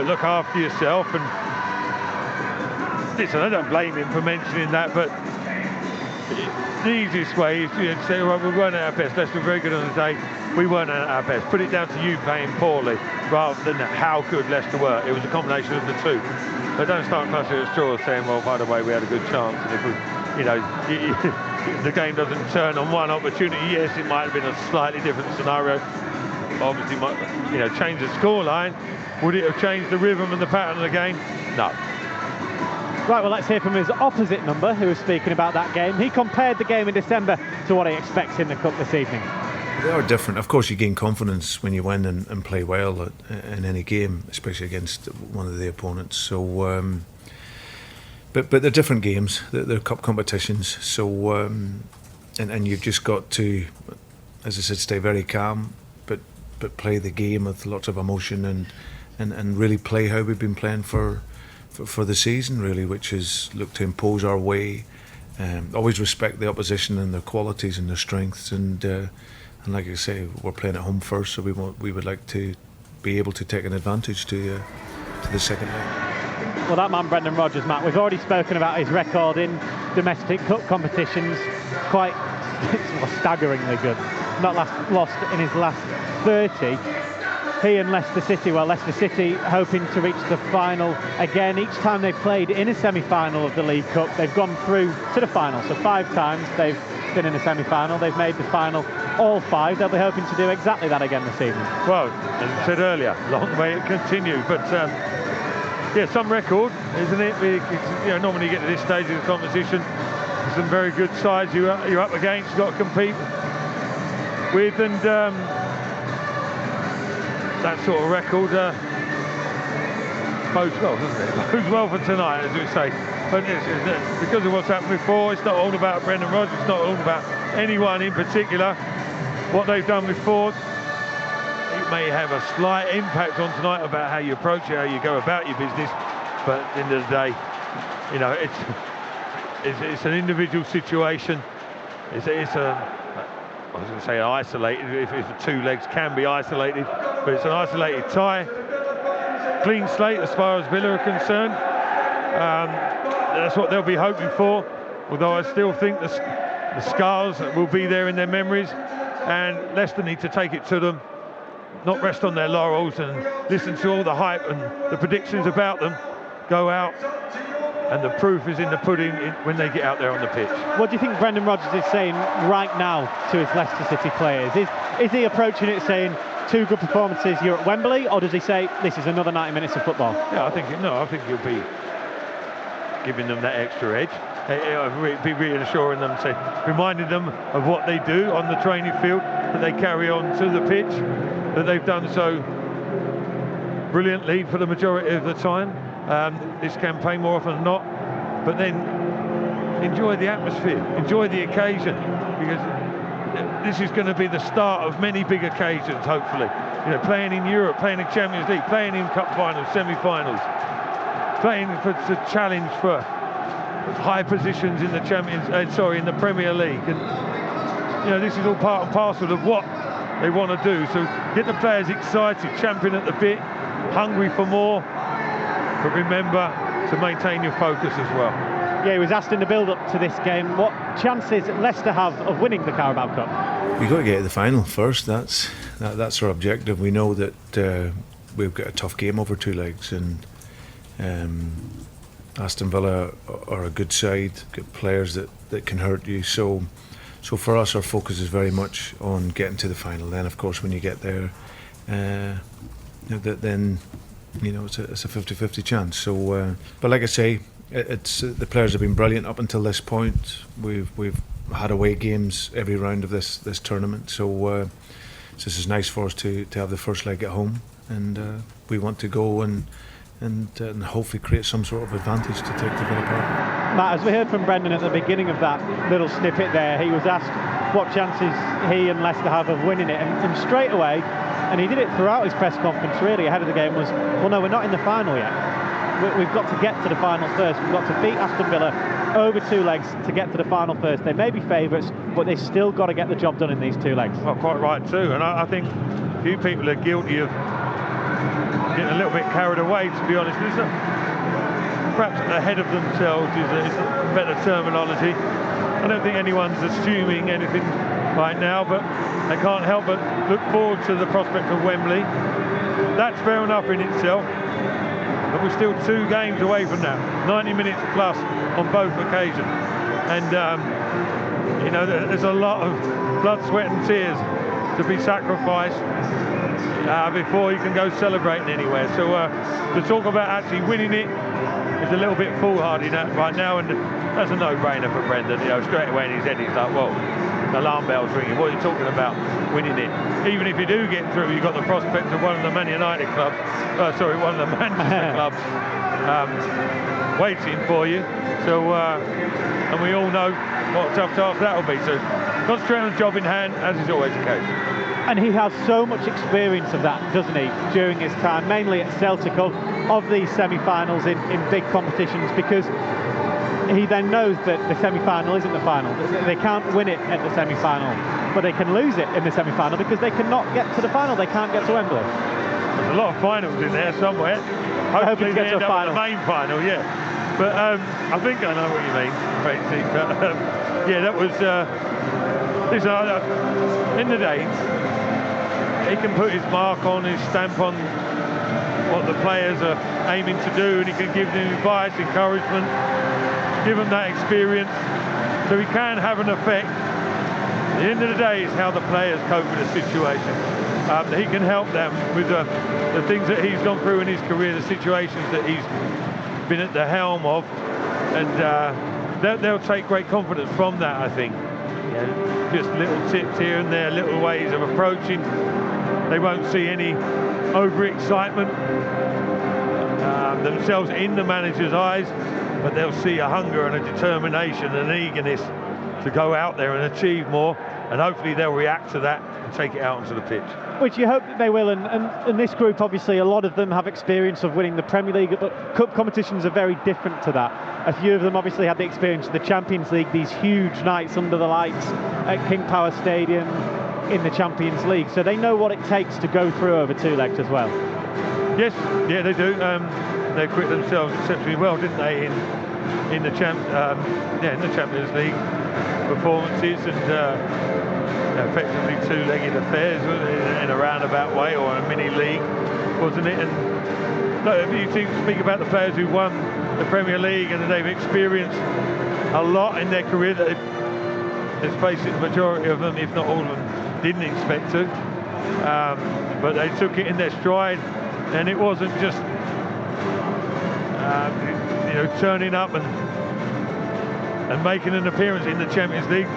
look after yourself. And listen, I don't blame him for mentioning that, but the easiest way is to say, well, we weren't at our best. Leicester were very good on the day. We weren't at our best. Put it down to you playing poorly rather than how good Leicester were. It was a combination of the two. But don't start clutching at straws saying, well, by the way, we had a good chance. And if we, the game doesn't turn on one opportunity, yes, it might have been a slightly different scenario. Obviously, might change the scoreline. Would it have changed the rhythm and the pattern of the game? No. Right, well, let's hear from his opposite number, who was speaking about that game. He compared the game in December to what he expects in the Cup this evening. They are different. Of course, you gain confidence when you win and play well in any game, especially against one of the opponents. So, but they're different games. They're cup competitions. So, and you've just got to, as I said, stay very calm, but play the game with lots of emotion and really play how we've been playing for the season, really, which is look to impose our way. Always respect the opposition and their qualities and their strengths, and like I say, we're playing at home first, so we would like to be able to take an advantage to the second leg. Well, that man Brendan Rodgers, Matt, we've already spoken about his record in domestic cup competitions, quite staggeringly good. Not lost in his last 30. He and Leicester City, well, Leicester City hoping to reach the final again. Each time they've played in a semi-final of the League Cup, they've gone through to the final. So 5 times they've been in a semi-final. They've made the final all 5. They'll be hoping to do exactly that again this evening. Well, as I said earlier, long way to continue. But some record, isn't it? Normally you get to this stage of the competition, there's some very good sides you're up against, you've got to compete with, and that sort of record bodes well, doesn't it? Bodes well for tonight, as we say. But because of what's happened before, it's not all about Brendan Rodgers, it's not all about anyone in particular. What they've done before, it may have a slight impact on tonight about how you approach it, how you go about your business. But at the end of the day, it's an individual situation. I was going to say isolated, if the 2 legs can be isolated, but it's an isolated tie. Clean slate as far as Villa are concerned. That's what they'll be hoping for, although I still think the scars will be there in their memories, and Leicester need to take it to them, not rest on their laurels and listen to all the hype and the predictions about them. Go out, and the proof is in the pudding when they get out there on the pitch. What do you think Brendan Rodgers is saying right now to his Leicester City players? Is he approaching it saying 2 good performances, you're at Wembley, or does he say this is another 90 minutes of football? Yeah, I think he'll be giving them that extra edge. Be reassuring them, reminding them of what they do on the training field, that they carry on to the pitch, that they've done so brilliantly for the majority of the time. This campaign more often than not, but then enjoy the atmosphere, enjoy the occasion, because this is going to be the start of many big occasions, hopefully. You know, playing in Europe, playing in Champions League, playing in cup finals, semi-finals, playing for the challenge for high positions in the in the Premier League. And you know, this is all part and parcel of what they want to do. So get the players excited, champion at the bit, hungry for more. But remember to maintain your focus as well. Yeah, he was asked in the build-up to this game, what chances Leicester have of winning the Carabao Cup? We've got to get to the final first. That's our objective. We know that we've got a tough game over 2 legs, and Aston Villa are a good side, good players that can hurt you. So for us, our focus is very much on getting to the final. Then, of course, when you get there, then you know it's a 50-50 chance. So, but like I say, it's the players have been brilliant up until this point. We've had away games every round of this tournament. So this is nice for us to have the first leg at home, and we want to go and hopefully create some sort of advantage to take to Villa Park. Matt, as we heard from Brendan at the beginning of that little snippet there, he was asked what chances he and Leicester have of winning it, and straight away, and he did it throughout his press conference really ahead of the game, was, well, no, we're not in the final yet. We've got to get to the final first. We've got to beat Aston Villa over 2 legs to get to the final first. They may be favourites, but they've still got to get the job done in these 2 legs. Well, quite right too, and I think a few people are guilty of getting a little bit carried away, to be honest. Perhaps ahead of themselves is a better terminology. I don't think anyone's assuming anything right now, but they can't help but look forward to the prospect of Wembley. That's fair enough in itself, but we're still 2 games away from that, 90 minutes plus on both occasions. And you know, there's a lot of blood, sweat and tears to be sacrificed before you can go celebrating anywhere. So to talk about actually winning it is a little bit foolhardy right now, and that's a no-brainer for Brendan. You know, straight away in his head he's like, well, the alarm bell's ringing. What are you talking about, winning it? Even if you do get through, you've got the prospect of one of the Man United clubs, one of the Manchester clubs waiting for you. So, and we all know what a tough task that will be. So concentrate on the job in hand, as is always the case. And he has so much experience of that, doesn't he, during his time, mainly at Celtic, of these semi-finals in big competitions, because he then knows that the semi-final isn't the final. They can't win it at the semi-final, but they can lose it in the semi-final because they cannot get to the final. They can't get to Wembley. There's a lot of finals in there somewhere. Hopefully they end up in the main final, yeah. But I think I know what you mean, Tracy. Yeah, that was... in the day, he can put his mark on, his stamp on what the players are aiming to do, and he can give them advice, encouragement, give them that experience, so he can have an effect. At the end of the day, it's how the players cope with the situation. He can help them with the things that he's gone through in his career, the situations that he's been at the helm of, and they'll take great confidence from that, I think. Yeah, just little tips here and there, little ways of approaching. They won't see any overexcitement themselves in the manager's eyes, but they'll see a hunger and a determination and an eagerness to go out there and achieve more, and hopefully they'll react to that and take it out onto the pitch. Which you hope that they will, and this group, obviously, a lot of them have experience of winning the Premier League, but cup competitions are very different to that. A few of them obviously had the experience of the Champions League, these huge nights under the lights at King Power Stadium in the Champions League, so they know what it takes to go through over 2 legs as well. Yes, yeah, they do. They acquitted themselves exceptionally well, didn't they, in the Champions League performances, and effectively 2-legged affairs in a roundabout way, or a mini league, wasn't it? And look, if you speak about the players who won the Premier League and they've experienced a lot in their career that let's face it, the majority of them, if not all of them, didn't expect to, but they took it in their stride, and it wasn't just turning up and making an appearance in the Champions League.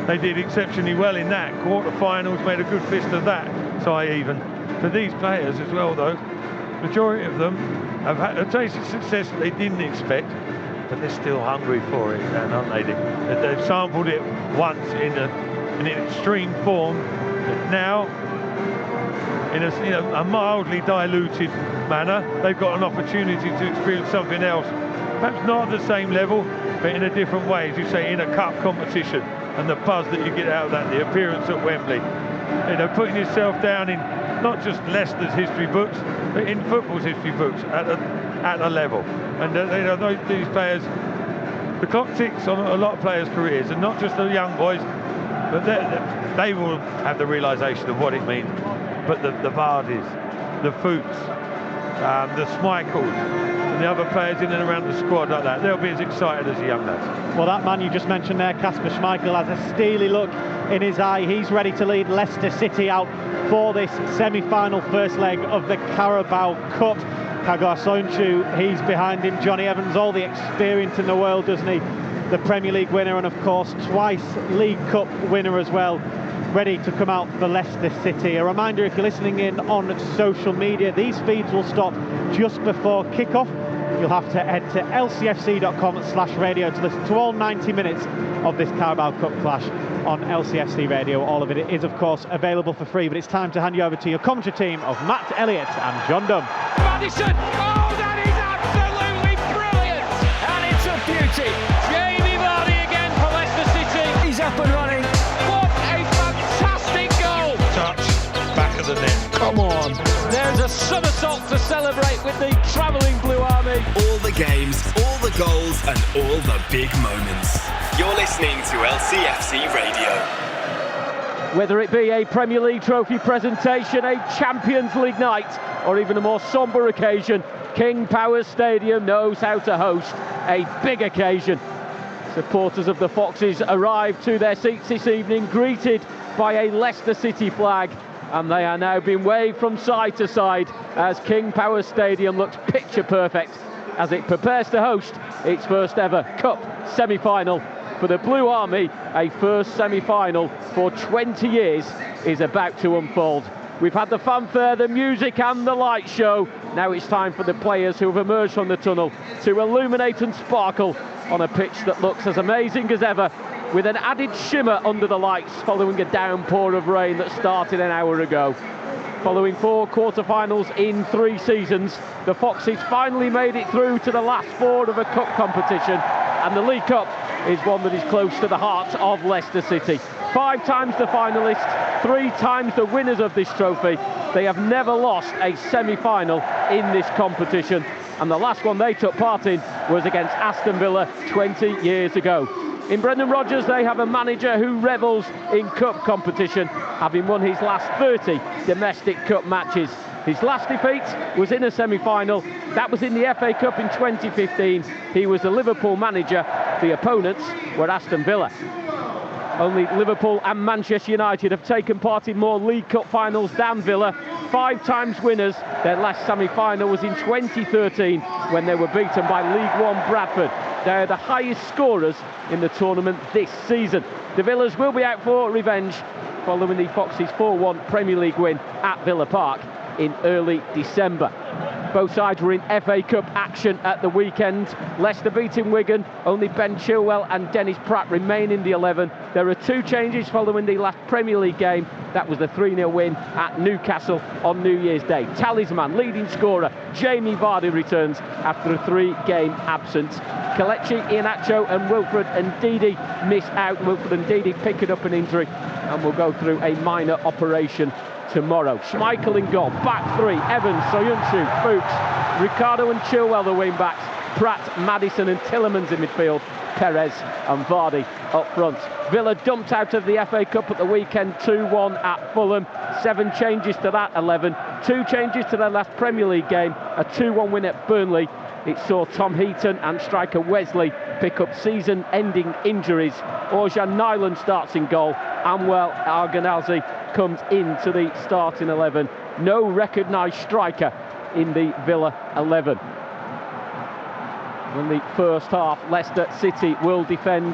They did exceptionally well in that. Quarter-finals, made a good fist of that tie even. For these players as well, though, majority of them have had a taste of success that they didn't expect, but they're still hungry for it, aren't they? They've sampled it once in the and in extreme form. Now, in a mildly diluted manner, they've got an opportunity to experience something else. Perhaps not at the same level, but in a different way, as you say, in a cup competition, and the buzz that you get out of that, the appearance at Wembley. Putting yourself down in not just Leicester's history books, but in football's history books at a level. And these players, the clock ticks on a lot of players' careers, and not just the young boys, but they will have the realisation of what it means. But the Vardys, the Fuchs, the Schmeichels, and the other players in and around the squad like that, they'll be as excited as the young lads. Well, that man you just mentioned there, Kasper Schmeichel, has a steely look in his eye. He's ready to lead Leicester City out for this semi-final first leg of the Carabao Cup. Kagor Soyuncu, he's behind him. Johnny Evans, all the experience in the world, doesn't he? The Premier League winner, and of course twice League Cup winner as well, ready to come out for Leicester City. A reminder, if you're listening in on social media, these feeds will stop just before kick-off. You'll have to head to lcfc.com/radio to listen to all 90 minutes of this Carabao Cup clash on LCFC Radio. All of it is, of course, available for free, but it's time to hand you over to your commentary team of Matt Elliott and John Dunn. Maddison, oh, that is absolutely brilliant! And it's a beauty. Jamie Vardy again for Leicester City. He's up and running. What a fantastic goal! Touch, back of the net. Come on. There's a somersault to celebrate with the travelling Blue Army. All the games, all the goals, and all the big moments. You're listening to LCFC Radio. Whether it be a Premier League trophy presentation, a Champions League night, or even a more sombre occasion, King Power Stadium knows how to host a big occasion. Supporters of the Foxes arrived to their seats this evening, greeted by a Leicester City flag, and they are now being waved from side to side as King Power Stadium looks picture perfect as it prepares to host its first ever Cup semi-final. For the Blue Army, a first semi-final for 20 years is about to unfold. We've had the fanfare, the music and the light show. Now it's time for the players who have emerged from the tunnel to illuminate and sparkle on a pitch that looks as amazing as ever, with an added shimmer under the lights following a downpour of rain that started an hour ago. Following 4 quarter-finals in 3 seasons, the Foxes finally made it through to the last 4 of a cup competition, and the League Cup is one that is close to the heart of Leicester City. 5 times the finalists, 3 times the winners of this trophy. They have never lost a semi-final in this competition, and the last one they took part in was against Aston Villa 20 years ago. In Brendan Rodgers, they have a manager who revels in cup competition, having won his last 30 domestic cup matches. His last defeat was in a semi-final. That was in the FA Cup in 2015. He was the Liverpool manager. The opponents were Aston Villa. Only Liverpool and Manchester United have taken part in more League Cup finals than Villa. 5 times winners. Their last semi-final was in 2013 when they were beaten by League One Bradford. They are the highest scorers in the tournament this season. The Villas will be out for revenge following the Foxes' 4-1 Premier League win at Villa Park in early December. Both sides were in FA Cup action at the weekend. Leicester beating Wigan. Only Ben Chilwell and Dennis Pratt remain in the 11. There are 2 changes following the last Premier League game. That was the 3-0 win at Newcastle on New Year's Day. Talisman, leading scorer, Jamie Vardy returns after a 3-game absence. Kelechi Iheanacho and Wilfred Ndidi miss out. Wilfred Ndidi picking up an injury and will go through a minor operation tomorrow. Schmeichel in goal, back 3, Evans, Soyuncu, Fuchs, Ricardo and Chilwell the wing backs, Pratt, Maddison and Tielemans in midfield, Perez and Vardy up front. Villa dumped out of the FA Cup at the weekend 2-1 at Fulham. 7 changes to that 11, 2 changes to their last Premier League game, a 2-1 win at Burnley. It saw Tom Heaton and striker Wesley pick up season-ending injuries. Orjan Nyland starts in goal. Anwel Arganazi comes into the starting 11. No recognised striker in the Villa 11. In the first half, Leicester City will defend